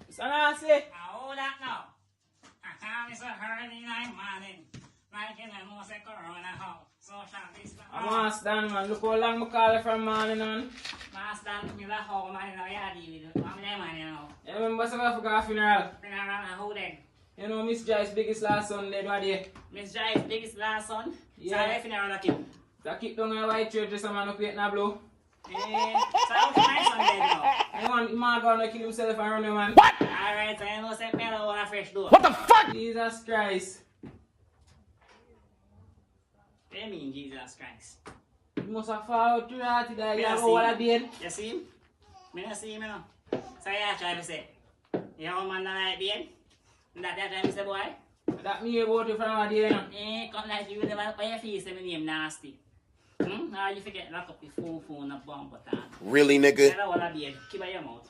It's nasty. How that now? It's a early night morning. Like in the most corona how. Social distance. I'm gonna stand, man. Look how long I call it from morning on. Master, me la how man, you know, yeah, deal with it. I'm there, man, you know. You remember something I forgot funeral? Funeral, who then? You know Miss Joyce's biggest last son dead one day. Miss Joyce's biggest last son? Yeah. So, I funeral like him. So I keep down in a white church, just a man up here in a blue. So, how can my son dead now? You want man gonna kill himself and run him, man. What? Alright, so you know, set me on a fresh door. What the fuck? Jesus Christ. What do you mean, Jesus Christ? You must have fallen through that today. Me You not have see all him. a beard. You see him? Me not see him, you know. So, yeah, try to say. You have a man that like beard? That time you say, boy? That me about you from a day, you know. Come like you never pay your fees, my name nasty. Now you forget lock up the phone, a bomb button. Really, nigga? I don't want to be keep your mouth.